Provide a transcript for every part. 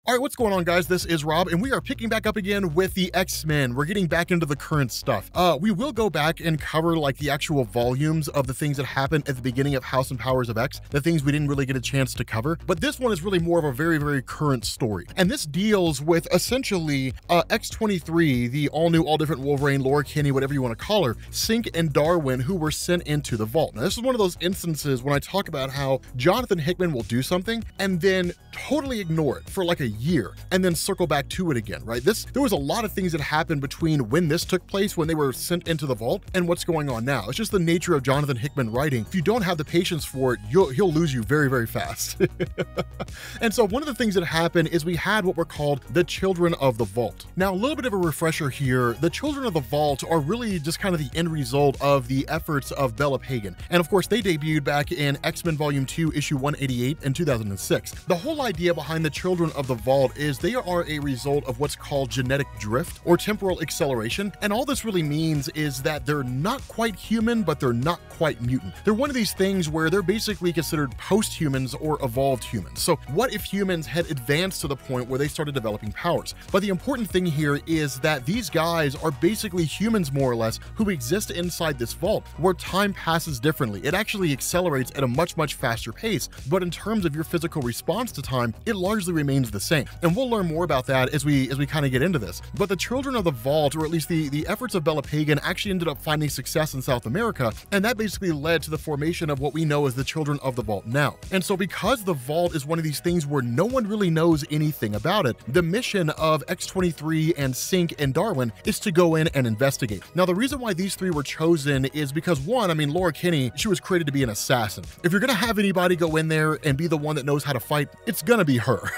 All right, what's going on, guys? This is Rob, and we are picking back up again with the X-Men. We're getting back into the current stuff. We will go back and cover like the actual volumes of the things that happened at the beginning of House and Powers of X, the things we didn't really get a chance to cover. But this one is really more of a very, very current story. And this deals with essentially X-23, the all-new, all-different Wolverine, Laura Kinney, whatever you want to call her, Synch and Darwin, who were sent into the vault. Now, this is one of those instances when I talk about how Jonathan Hickman will do something and then totally ignore it for like a year and then circle back to it again, right? There was a lot of things that happened between when this took place, when they were sent into the vault, and what's going on now. It's just the nature of Jonathan Hickman writing. If you don't have the patience for it, he'll lose you very, very fast. And so one of the things that happened is we had what were called the Children of the Vault. Now, a little bit of a refresher here. The Children of the Vault are really just kind of the end result of the efforts of Bella Pagan. And of course, they debuted back in X-Men Volume 2, Issue 188 in 2006. The whole idea behind the Children of the Vault is they are a result of what's called genetic drift or temporal acceleration. And all this really means is that they're not quite human, but they're not quite mutant. They're one of these things where they're basically considered post-humans or evolved humans. So what if humans had advanced to the point where they started developing powers? But the important thing here is that these guys are basically humans, more or less, who exist inside this vault where time passes differently. It actually accelerates at a much, much faster pace. But in terms of your physical response to time, it largely remains the same. And we'll learn more about that as we kind of get into this. But the Children of the Vault, or at least the efforts of Bella Pagan, actually ended up finding success in South America, and that basically led to the formation of what we know as the Children of the Vault now. And so because the Vault is one of these things where no one really knows anything about it, the mission of X-23 and Synch and Darwin is to go in and investigate. Now, the reason why these three were chosen is because, one, I mean, Laura Kinney, she was created to be an assassin. If you're gonna have anybody go in there and be the one that knows how to fight, it's gonna be her.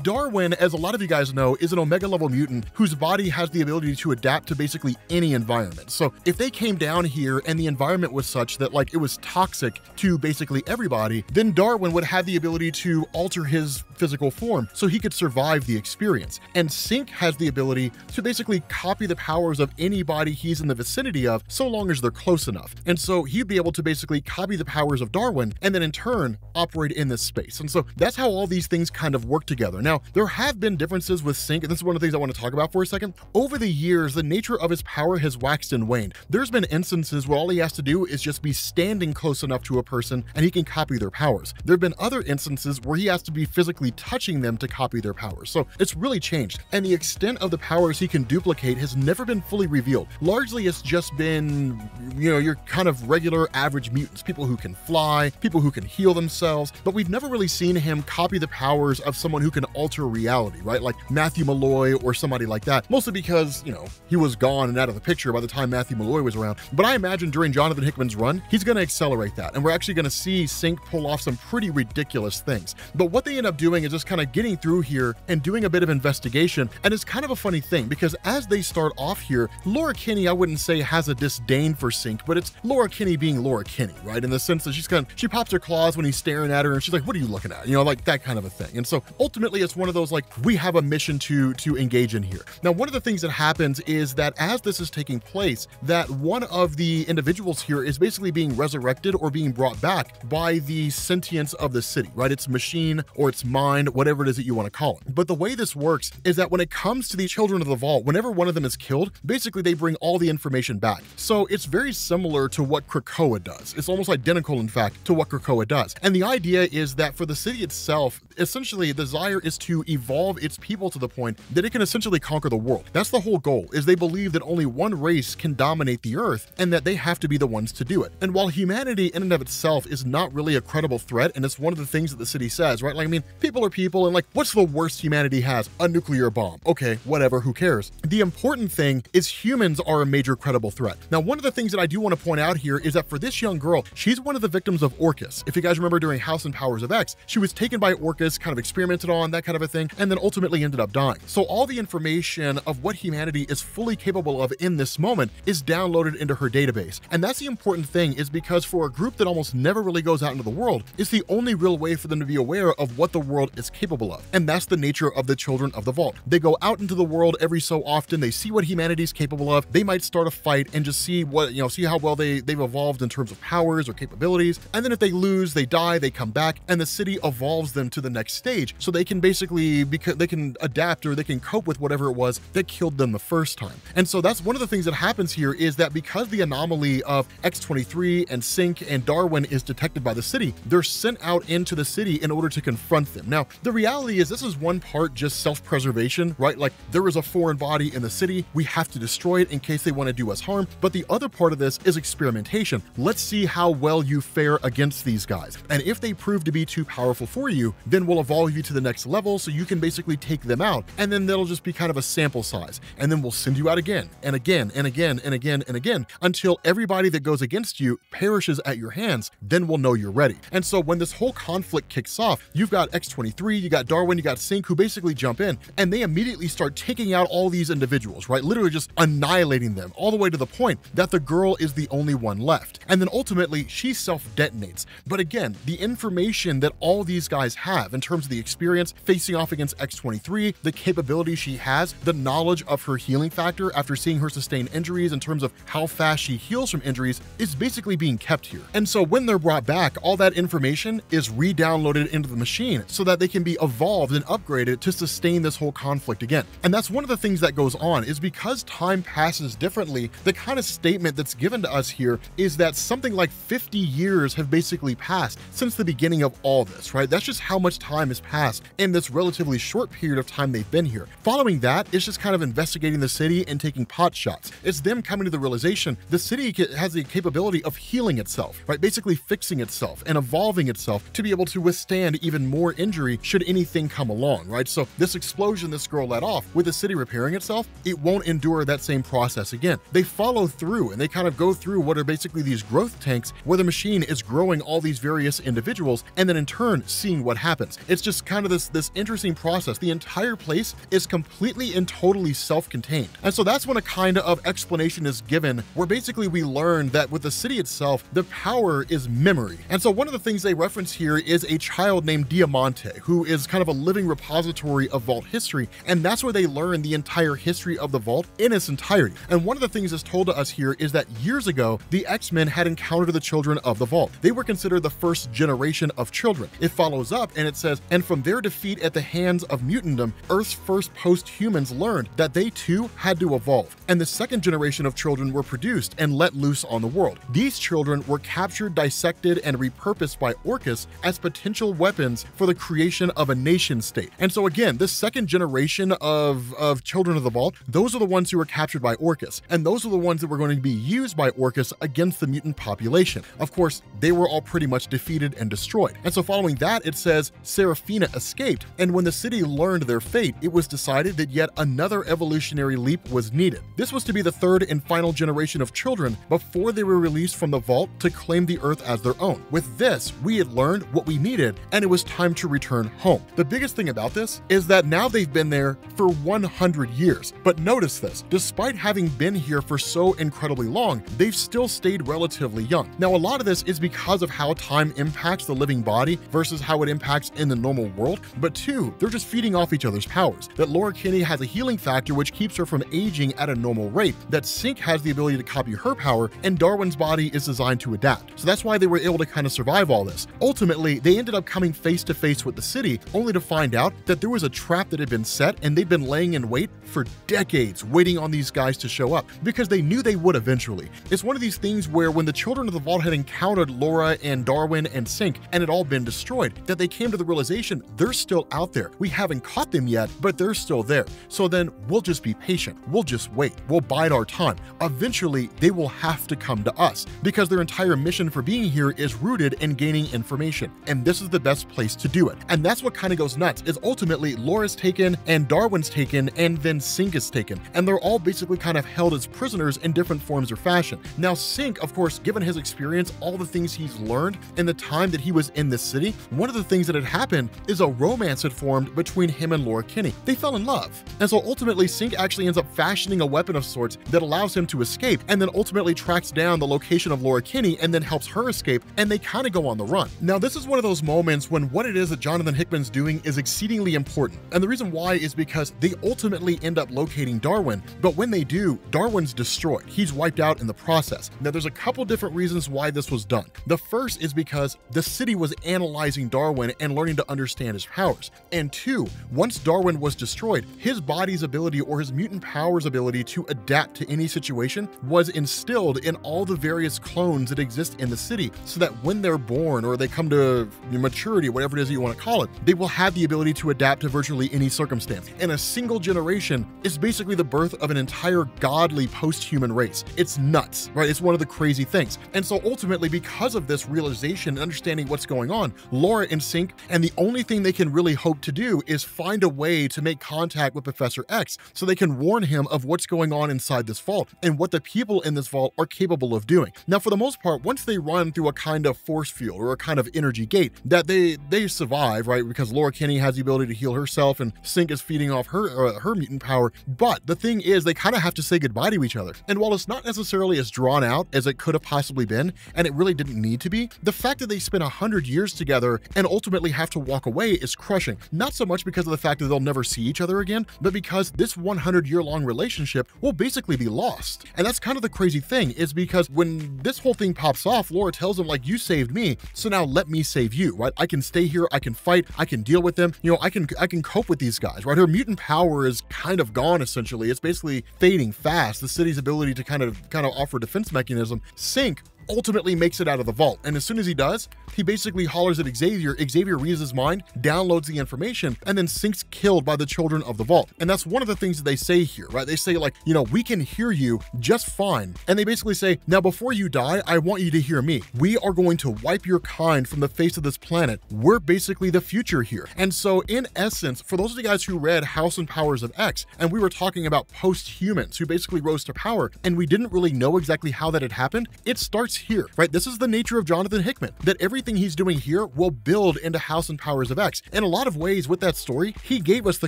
Darwin, as a lot of you guys know, is an Omega level mutant whose body has the ability to adapt to basically any environment. So if they came down here and the environment was such that like it was toxic to basically everybody, then Darwin would have the ability to alter his physical form so he could survive the experience. And Synch has the ability to basically copy the powers of anybody he's in the vicinity of, so long as they're close enough. And so he'd be able to basically copy the powers of Darwin and then in turn operate in this space. And so that's how all these things kind of work together. Now, there have been differences with Synch, and this is one of the things I want to talk about for a second. Over the years, the nature of his power has waxed and waned. There's been instances where all he has to do is just be standing close enough to a person and he can copy their powers. There have been other instances where he has to be physically touching them to copy their powers. So it's really changed. And the extent of the powers he can duplicate has never been fully revealed. Largely, it's just been, you know, your kind of regular average mutants, people who can fly, people who can heal themselves, but we've never really seen him copy the powers of someone who can alter reality, right? Like Matthew Malloy or somebody like that, mostly because, you know, he was gone and out of the picture by the time Matthew Malloy was around. But I imagine during Jonathan Hickman's run, he's going to accelerate that. And we're actually going to see Synch pull off some pretty ridiculous things. But what they end up doing is just kind of getting through here and doing a bit of investigation. And it's kind of a funny thing because as they start off here, Laura Kinney, I wouldn't say has a disdain for Synch, but it's Laura Kinney being Laura Kinney, right? In the sense that she pops her claws when he's staring at her and she's like, what are you looking at? You know, like that kind of a thing. And so ultimately it's one of those like, we have a mission to engage in here. Now, one of the things that happens is that as this is taking place, that one of the individuals here is basically being resurrected or being brought back by the sentience of the city, right? It's machine or it's mind, whatever it is that you want to call it. But the way this works is that when it comes to the Children of the Vault, whenever one of them is killed, basically they bring all the information back. So it's very similar to what Krakoa does. It's almost identical, in fact, to what Krakoa does. And the idea is that for the city itself, essentially the desire is to evolve its people to the point that it can essentially conquer the world. That's the whole goal, is they believe that only one race can dominate the earth and that they have to be the ones to do it. And while humanity in and of itself is not really a credible threat, and it's one of the things that the city says, right? Like, I mean, people are people, and like, what's the worst humanity has? A nuclear bomb. Okay, whatever, who cares? The important thing is humans are a major credible threat. Now, one of the things that I do want to point out here is that for this young girl, she's one of the victims of Orcus. If you guys remember during House and Powers of X, she was taken by Orcus, kind of experimented on, that kind of a thing, and then ultimately ended up dying. So all the information of what humanity is fully capable of in this moment is downloaded into her database. And that's the important thing, is because for a group that almost never really goes out into the world, it's the only real way for them to be aware of what the world is capable of. And that's the nature of the Children of the Vault. They go out into the world every so often, they see what humanity's capable of, they might start a fight and just see what, see how well they've evolved in terms of powers or capabilities. And then if they lose, they die, they come back, and the city evolves them to the next stage. change so they can basically, because they can adapt or they can cope with whatever it was that killed them the first time. And so that's one of the things that happens here, is that because the anomaly of X-23 and Synch and Darwin is detected by the city, they're sent out into the city in order to confront them. Now, the reality is this is one part just self-preservation, right? Like, there is a foreign body in the city, we have to destroy it in case they want to do us harm. But the other part of this is experimentation. Let's see how well you fare against these guys. And if they prove to be too powerful for you, then we'll evolve you to the next level so you can basically take them out. And then that'll just be kind of a sample size. And then we'll send you out again and again and again and again and again until everybody that goes against you perishes at your hands. Then we'll know you're ready. And so when this whole conflict kicks off, you've got X-23, you got Darwin, you got Synch, who basically jump in and they immediately start taking out all these individuals, right? Literally just annihilating them, all the way to the point that the girl is the only one left. And then ultimately she self-detonates. But again, the information that all these guys have in terms of the experience facing off against X-23, the capability she has, the knowledge of her healing factor after seeing her sustain injuries in terms of how fast she heals from injuries, is basically being kept here. And so when they're brought back, all that information is re-downloaded into the machine so that they can be evolved and upgraded to sustain this whole conflict again. And that's one of the things that goes on, is because time passes differently, the kind of statement that's given to us here is that something like 50 years have basically passed since the beginning of all this, right? That's just how much time has passed in this relatively short period of time they've been here. Following that, it's just kind of investigating the city and taking pot shots. It's them coming to the realization the city has the capability of healing itself, right? Basically fixing itself and evolving itself to be able to withstand even more injury should anything come along, right? So this explosion this girl let off with the city repairing itself, it won't endure that same process again. They follow through and they kind of go through what are basically these growth tanks where the machine is growing all these various individuals and then in turn seeing what happens. It's just kind of this interesting process. The entire place is completely and totally self-contained. And so that's when a kind of explanation is given where basically we learn that with the city itself, the power is memory. And so one of the things they reference here is a child named Diamante, who is kind of a living repository of Vault history. And that's where they learn the entire history of the Vault in its entirety. And one of the things that's told to us here is that years ago, the X-Men had encountered the children of the Vault. They were considered the first generation of children. It follows up and it says, and from their defeat at the hands of mutantdom, Earth's first post-humans learned that they too had to evolve. And the second generation of children were produced and let loose on the world. These children were captured, dissected, and repurposed by Orcus as potential weapons for the creation of a nation state. And so again, this second generation of children of the Vault, those are the ones who were captured by Orcus. And those are the ones that were going to be used by Orcus against the mutant population. Of course, they were all pretty much defeated and destroyed. And so following that, it says Seraphina escaped. And when the city learned their fate, it was decided that yet another evolutionary leap was needed. This was to be the third and final generation of children before they were released from the Vault to claim the Earth as their own. With this, we had learned what we needed, and it was time to return home. The biggest thing about this is that now they've been there for 100 years. But notice this, despite having been here for so incredibly long, they've still stayed relatively young. Now, a lot of this is because of how time impacts the living body versus how it impacts in the normal world. But two, they're just feeding off each other's powers. That Laura Kinney has a healing factor which keeps her from aging at a normal rate. That Synch has the ability to copy her power, and Darwin's body is designed to adapt. So that's why they were able to kind of survive all this. Ultimately, they ended up coming face to face with the city, only to find out that there was a trap that had been set and they'd been laying in wait for decades, waiting on these guys to show up because they knew they would eventually. It's one of these things where when the children of the Vault had encountered Laura and Darwin and Synch and it all been destroyed, that they came to the realization they're still out there. We haven't caught them yet, but they're still there. So then we'll just be patient. We'll just wait. We'll bide our time. Eventually, they will have to come to us because their entire mission for being here is rooted in gaining information. And this is the best place to do it. And that's what kind of goes nuts is ultimately Laura's taken and Darwin's taken and then Synch is taken. And they're all basically kind of held as prisoners in different forms or fashion. Now, Synch, of course, given his experience, all the things he's learned in the time that he was in this city, one of the things that had happened is a romance had formed between him and Laura Kinney. They fell in love. And so ultimately, Synch actually ends up fashioning a weapon of sorts that allows him to escape and then ultimately tracks down the location of Laura Kinney and then helps her escape, and they kind of go on the run. Now, this is one of those moments when what it is that Jonathan Hickman's doing is exceedingly important. And the reason why is because they ultimately end up locating Darwin, but when they do, Darwin's destroyed. He's wiped out in the process. Now, there's a couple different reasons why this was done. The first is because the city was analyzing Darwin and learning to understand withstand his powers. And 2, once Darwin was destroyed, his body's ability or his mutant powers ability to adapt to any situation was instilled in all the various clones that exist in the city, so that when they're born or they come to maturity, whatever it is that you want to call it, they will have the ability to adapt to virtually any circumstance. And a single generation is basically the birth of an entire godly post-human race. It's nuts, right? It's one of the crazy things. And so ultimately, because of this realization and understanding what's going on, Laura and Synch, and the only thing they can really hope to do is find a way to make contact with Professor X so they can warn him of what's going on inside this vault and what the people in this vault are capable of doing. Now, for the most part, once they run through a kind of force field or a kind of energy gate, that they survive, right? Because Laura Kinney has the ability to heal herself and Synch is feeding off her mutant power. But the thing is, they kind of have to say goodbye to each other. And while it's not necessarily as drawn out as it could have possibly been, and it really didn't need to be, the fact that they spent 100 years together and ultimately have to walk away is crushing. Not so much because of the fact that they'll never see each other again, but because this 100-year-long relationship will basically be lost. And that's kind of the crazy thing, is because when this whole thing pops off, Laura tells him, like, you saved me, so now let me save you, right? I can stay here, I can fight, I can deal with them, I can cope with these guys, right? Her mutant power is kind of gone, essentially. It's basically fading fast. The city's ability to kind of offer a defense mechanism. Synch ultimately makes it out of the vault, and as soon as he does, he basically hollers at Xavier. Xavier reads his mind, downloads the information, and then Synch's killed by the children of the vault. And that's one of the things that they say here, right? They say, like, we can hear you just fine. And they basically say, now before you die, I want you to hear me. We are going to wipe your kind from the face of this planet. We're basically the future here. And so in essence, for those of you guys who read House and Powers of X, and we were talking about post-humans who basically rose to power, and we didn't really know exactly how that had happened, it starts here, right? This is the nature of Jonathan Hickman, that everything he's doing here will build into House and Powers of X. In a lot of ways, with that story, he gave us the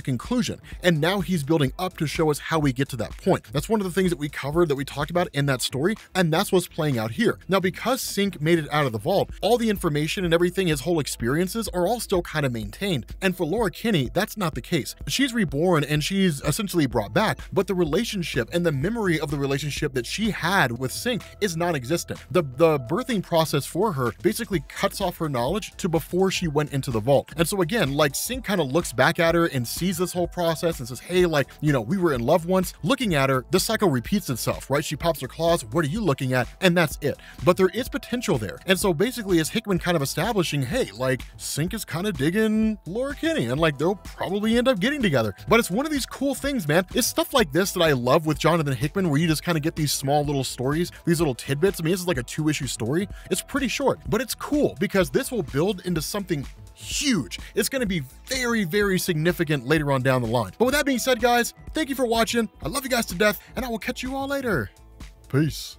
conclusion, and now he's building up to show us how we get to that point. That's one of the things that we covered, that we talked about in that story, and that's what's playing out here. Now, because Synch made it out of the vault, all the information and everything, his whole experiences, are all still kind of maintained. And for Laura Kinney, that's not the case. She's reborn and she's essentially brought back, but the relationship and the memory of the relationship that she had with Synch is non-existent. The birthing process for her basically cuts off her knowledge to before she went into the vault. And so again, like, Synch kind of looks back at her and sees this whole process and says, hey, like, we were in love once. Looking at her, the cycle repeats itself, right? She pops her claws, what are you looking at? And that's it. But there is potential there. And so basically, as Hickman kind of establishing, hey, like, Synch is kind of digging Laura Kinney, and like, they'll probably end up getting together. But it's one of these cool things, man. It's stuff like this that I love with Jonathan Hickman, where you just kind of get these small little stories, these little tidbits. I mean, this is like a 2-issue story. It's pretty short, but it's cool because this will build into something huge. It's going to be very, very significant later on down the line. But with that being said, guys, thank you for watching. I love you guys to death, and I will catch you all later. Peace.